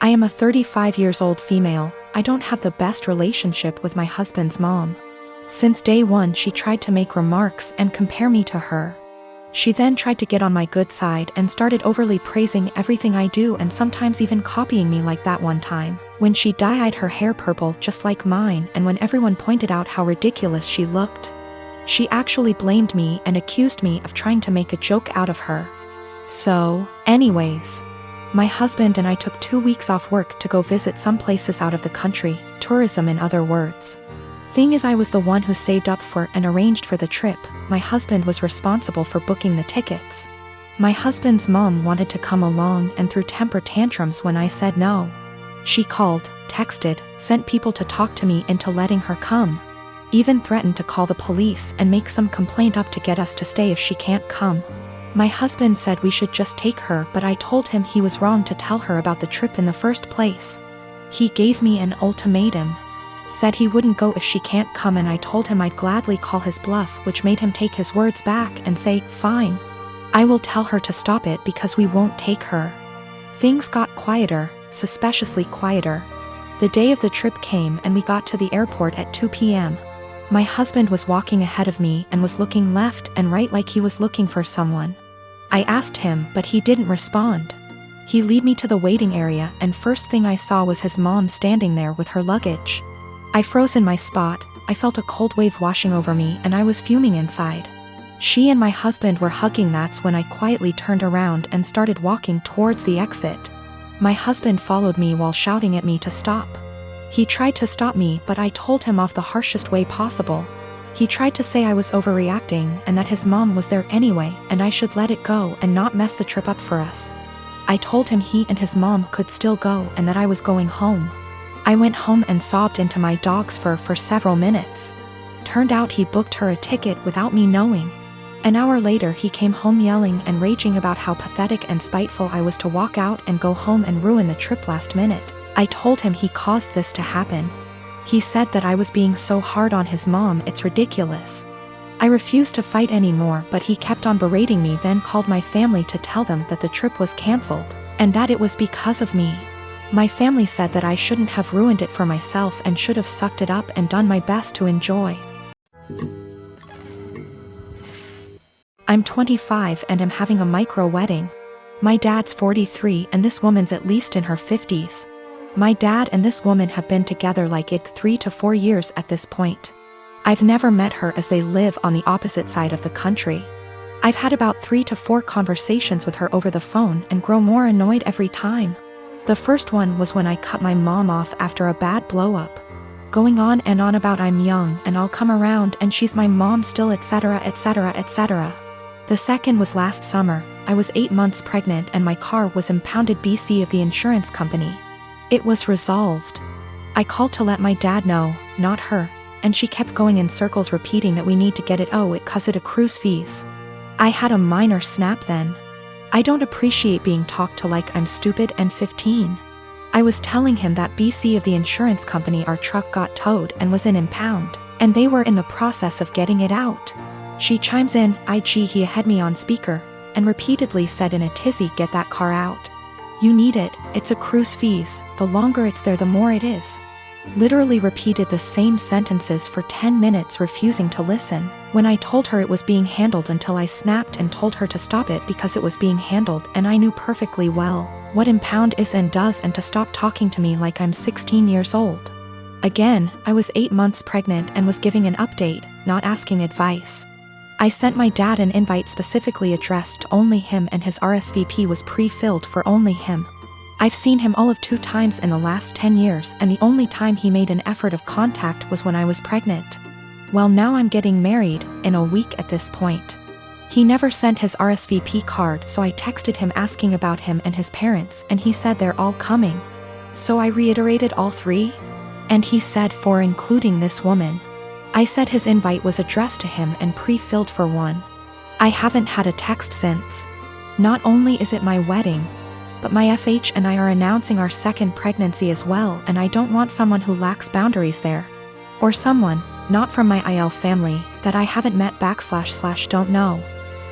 I am a 35 years old female. I don't have the best relationship with my husband's mom. Since day one she tried to make remarks and compare me to her. She then tried to get on my good side and started overly praising everything I do and sometimes even copying me, like that one time when she dyed her hair purple just like mine, and when everyone pointed out how ridiculous she looked. She actually blamed me and accused me of trying to make a joke out of her. So, anyways, my husband and I took 2 weeks off work to go visit some places out of the country, tourism in other words. Thing is, I was the one who saved up for and arranged for the trip. My husband was responsible for booking the tickets. My husband's mom wanted to come along and threw temper tantrums when I said no. She called, texted, sent people to talk to me into letting her come. Even threatened to call the police and make some complaint up to get us to stay if she can't come. My husband said we should just take her, but I told him he was wrong to tell her about the trip in the first place. He gave me an ultimatum. Said he wouldn't go if she can't come, and I told him I'd gladly call his bluff, which made him take his words back and say, fine. I will tell her to stop it because we won't take her. Things got quieter, suspiciously quieter. The day of the trip came and we got to the airport at 2 p.m. My husband was walking ahead of me and was looking left and right like he was looking for someone. I asked him, but he didn't respond. He led me to the waiting area, and first thing I saw was his mom standing there with her luggage. I froze in my spot. I felt a cold wave washing over me and I was fuming inside. She and my husband were hugging. That's when I quietly turned around and started walking towards the exit. My husband followed me while shouting at me to stop. He tried to stop me, but I told him off the harshest way possible. He tried to say I was overreacting and that his mom was there anyway and I should let it go and not mess the trip up for us. I told him he and his mom could still go and that I was going home. I went home and sobbed into my dog's fur for several minutes. Turned out he booked her a ticket without me knowing. An hour later he came home yelling and raging about how pathetic and spiteful I was to walk out and go home and ruin the trip last minute. I told him he caused this to happen. He said that I was being so hard on his mom, it's ridiculous. I refused to fight anymore, but he kept on berating me, then called my family to tell them that the trip was cancelled, and that it was because of me. My family said that I shouldn't have ruined it for myself and should have sucked it up and done my best to enjoy. I'm 25 and am having a micro wedding. My dad's 43 and this woman's at least in her 50s. My dad and this woman have been together like 3 to 4 years at this point. I've never met her as they live on the opposite side of the country. I've had about 3 to 4 conversations with her over the phone and grow more annoyed every time. The first one was when I cut my mom off after a bad blow-up. Going on and on about I'm young and I'll come around and she's my mom still, etc, etc, etc. The second was last summer. I was 8 months pregnant and my car was impounded BC of the insurance company. It was resolved. I called to let my dad know, not her, and she kept going in circles repeating that we need to get it, it 'cause it accrues fees. I had a minor snap then. I don't appreciate being talked to like I'm stupid and 15. I was telling him that BC of the insurance company our truck got towed and was in impound, and they were in the process of getting it out. She chimes in, he had me on speaker, and repeatedly said in a tizzy, get that car out. You need it, it's accrues fees, the longer it's there the more it is. Literally repeated the same sentences for 10 minutes, refusing to listen. When I told her it was being handled until I snapped and told her to stop it because it was being handled and I knew perfectly well what impound is and does, and to stop talking to me like I'm 16 years old. Again, I was 8 months pregnant and was giving an update, not asking advice. I sent my dad an invite specifically addressed to only him and his RSVP was pre-filled for only him. I've seen him all of 2 times in the last 10 years and the only time he made an effort of contact was when I was pregnant. Well, now I'm getting married, in a week at this point. He never sent his RSVP card, so I texted him asking about him and his parents and he said they're all coming. So I reiterated all 3? And he said 4 including this woman. I said his invite was addressed to him and pre-filled for 1. I haven't had a text since. Not only is it my wedding, but my FH and I are announcing our second pregnancy as well, and I don't want someone who lacks boundaries there. Or someone, not from my IL family, that I haven't met / don't know.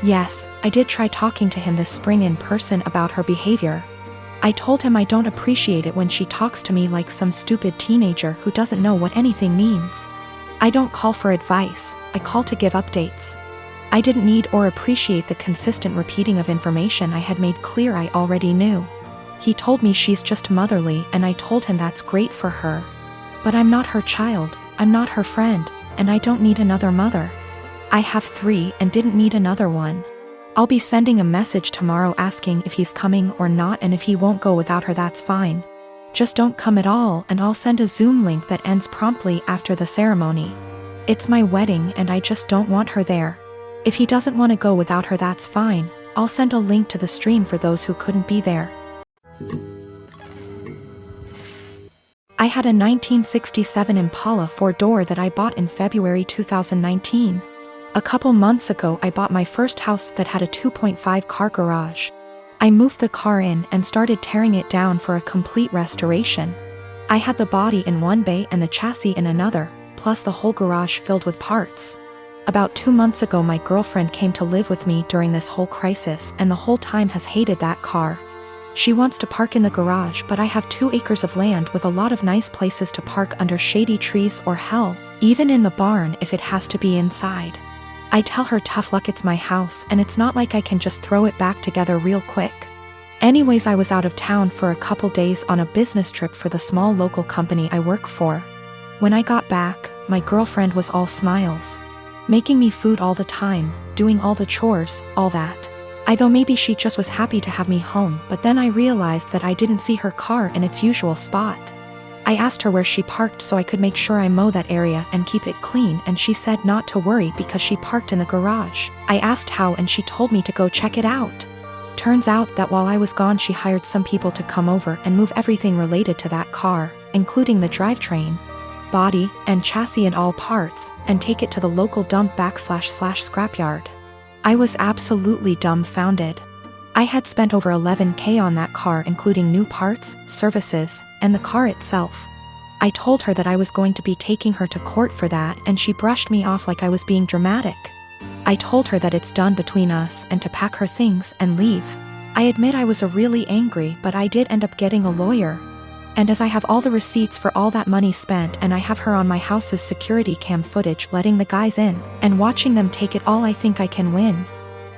Yes, I did try talking to him this spring in person about her behavior. I told him I don't appreciate it when she talks to me like some stupid teenager who doesn't know what anything means. I don't call for advice, I call to give updates. I didn't need or appreciate the consistent repeating of information I had made clear I already knew. He told me she's just motherly, and I told him that's great for her. But I'm not her child, I'm not her friend, and I don't need another mother. I have 3 and didn't need another one. I'll be sending a message tomorrow asking if he's coming or not, and if he won't go without her, that's fine. Just don't come at all, and I'll send a Zoom link that ends promptly after the ceremony. It's my wedding and I just don't want her there. If he doesn't want to go without her, that's fine. I'll send a link to the stream for those who couldn't be there. I had a 1967 Impala 4-door that I bought in February 2019. A couple months ago I bought my first house that had a 2.5 car garage. I moved the car in and started tearing it down for a complete restoration. I had the body in one bay and the chassis in another, plus the whole garage filled with parts. About 2 months ago my girlfriend came to live with me during this whole crisis, and the whole time has hated that car. She wants to park in the garage, but I have 2 acres of land with a lot of nice places to park under shady trees, or hell, even in the barn if it has to be inside. I tell her tough luck, it's my house and it's not like I can just throw it back together real quick. Anyways, I was out of town for a couple days on a business trip for the small local company I work for. When I got back, my girlfriend was all smiles. Making me food all the time, doing all the chores, all that. I thought maybe she just was happy to have me home, but then I realized that I didn't see her car in its usual spot. I asked her where she parked so I could make sure I mow that area and keep it clean, and she said not to worry because she parked in the garage. I asked how, and she told me to go check it out. Turns out that while I was gone she hired some people to come over and move everything related to that car, including the drivetrain, body, and chassis and all parts, and take it to the local dump / scrapyard. I was absolutely dumbfounded. I had spent over $11,000 on that car, including new parts, services, and the car itself. I told her that I was going to be taking her to court for that, and she brushed me off like I was being dramatic. I told her that it's done between us and to pack her things and leave. I admit I was really angry, but I did end up getting a lawyer. And as I have all the receipts for all that money spent, and I have her on my house's security cam footage letting the guys in and watching them take it all, I think I can win.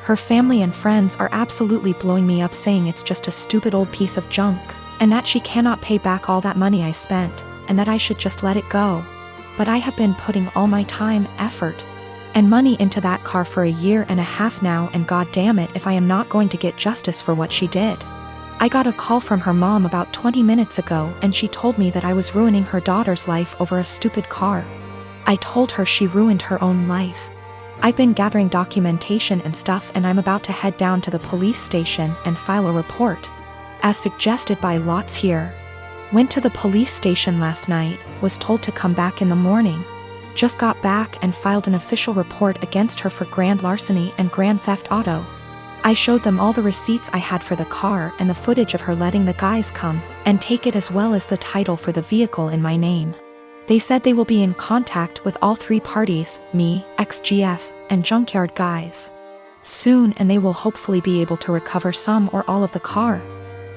Her family and friends are absolutely blowing me up, saying it's just a stupid old piece of junk, and that she cannot pay back all that money I spent, and that I should just let it go. But I have been putting all my time, effort, and money into that car for a year and a half now, and god damn it if I am not going to get justice for what she did. I got a call from her mom about 20 minutes ago, and she told me that I was ruining her daughter's life over a stupid car. I told her she ruined her own life. I've been gathering documentation and stuff, and I'm about to head down to the police station and file a report, as suggested by lots here. Went to the police station last night, was told to come back in the morning. Just got back and filed an official report against her for grand larceny and grand theft auto. I showed them all the receipts I had for the car and the footage of her letting the guys come and take it, as well as the title for the vehicle in my name. They said they will be in contact with all 3 parties, me, XGF, and junkyard guys, soon, and they will hopefully be able to recover some or all of the car.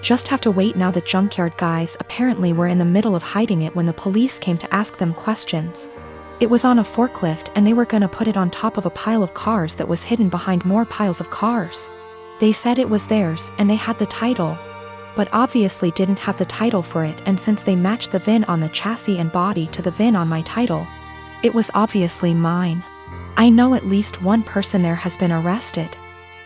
Just have to wait now. The junkyard guys apparently were in the middle of hiding it when the police came to ask them questions. It was on a forklift, and they were gonna put it on top of a pile of cars that was hidden behind more piles of cars. They said it was theirs and they had the title, but obviously didn't have the title for it, and since they matched the VIN on the chassis and body to the VIN on my title, it was obviously mine. I know at least one person there has been arrested.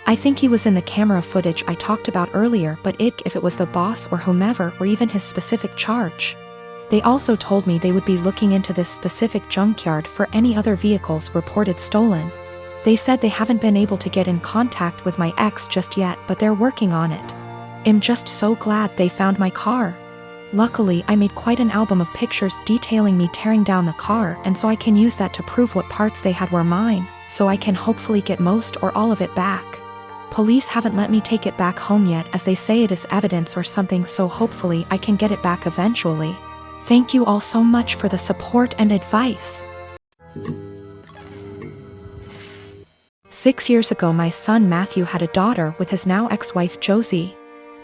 I think he was in the camera footage I talked about earlier, but if it was the boss or whomever, or even his specific charge. They also told me they would be looking into this specific junkyard for any other vehicles reported stolen. They said they haven't been able to get in contact with my ex just yet, but they're working on it. I'm just so glad they found my car. Luckily, I made quite an album of pictures detailing me tearing down the car, and so I can use that to prove what parts they had were mine, so I can hopefully get most or all of it back. Police haven't let me take it back home yet, as they say it is evidence or something, so hopefully I can get it back eventually. Thank you all so much for the support and advice. 6 years ago my son Matthew had a daughter with his now ex-wife Josie.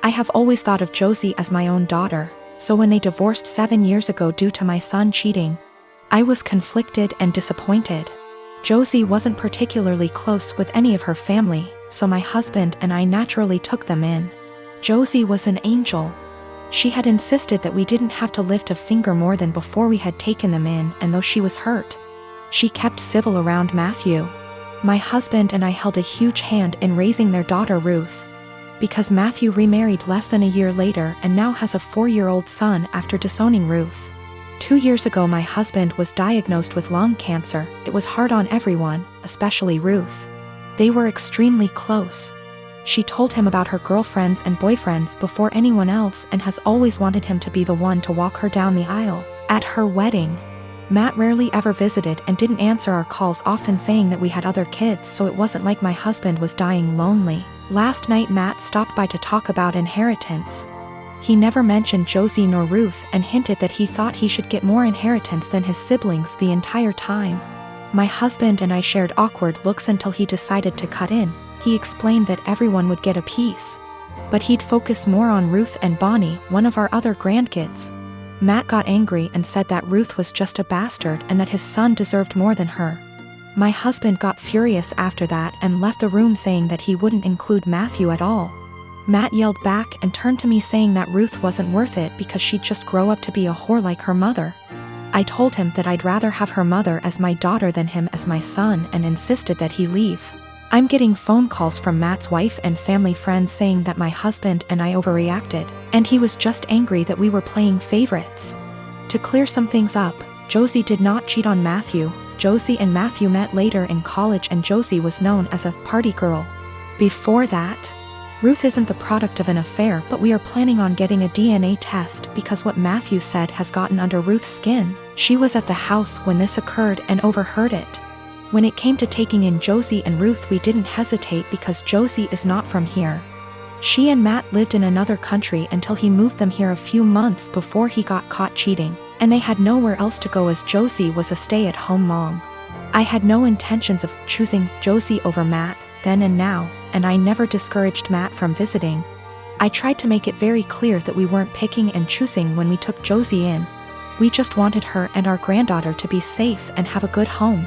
I have always thought of Josie as my own daughter, so when they divorced 7 years ago due to my son cheating, I was conflicted and disappointed. Josie wasn't particularly close with any of her family, so my husband and I naturally took them in. Josie was an angel. She had insisted that we didn't have to lift a finger more than before we had taken them in, and though she was hurt, she kept civil around Matthew. My husband and I held a huge hand in raising their daughter Ruth, because Matthew remarried less than a year later and now has a 4-year-old son after disowning Ruth. 2 years ago my husband was diagnosed with lung cancer. It was hard on everyone, especially Ruth. They were extremely close. She told him about her girlfriends and boyfriends before anyone else and has always wanted him to be the one to walk her down the aisle at her wedding. Matt rarely ever visited and didn't answer our calls, often saying that we had other kids, so it wasn't like my husband was dying lonely. Last night Matt stopped by to talk about inheritance. He never mentioned Josie nor Ruth and hinted that he thought he should get more inheritance than his siblings the entire time. My husband and I shared awkward looks until he decided to cut in. He explained that everyone would get a piece, but he'd focus more on Ruth and Bonnie, one of our other grandkids. Matt got angry and said that Ruth was just a bastard and that his son deserved more than her. My husband got furious after that and left the room saying that he wouldn't include Matthew at all. Matt yelled back and turned to me saying that Ruth wasn't worth it because she'd just grow up to be a whore like her mother. I told him that I'd rather have her mother as my daughter than him as my son and insisted that he leave. I'm getting phone calls from Matt's wife and family friends saying that my husband and I overreacted, and he was just angry that we were playing favorites. To clear some things up, Josie did not cheat on Matthew. Josie and Matthew met later in college and Josie was known as a party girl. Before that, Ruth isn't the product of an affair, but we are planning on getting a DNA test because what Matthew said has gotten under Ruth's skin. She was at the house when this occurred and overheard it. When it came to taking in Josie and Ruth, we didn't hesitate because Josie is not from here. She and Matt lived in another country until he moved them here a few months before he got caught cheating, and they had nowhere else to go as Josie was a stay-at-home mom. I had no intentions of choosing Josie over Matt then and now, and I never discouraged Matt from visiting. I tried to make it very clear that we weren't picking and choosing when we took Josie in. We just wanted her and our granddaughter to be safe and have a good home.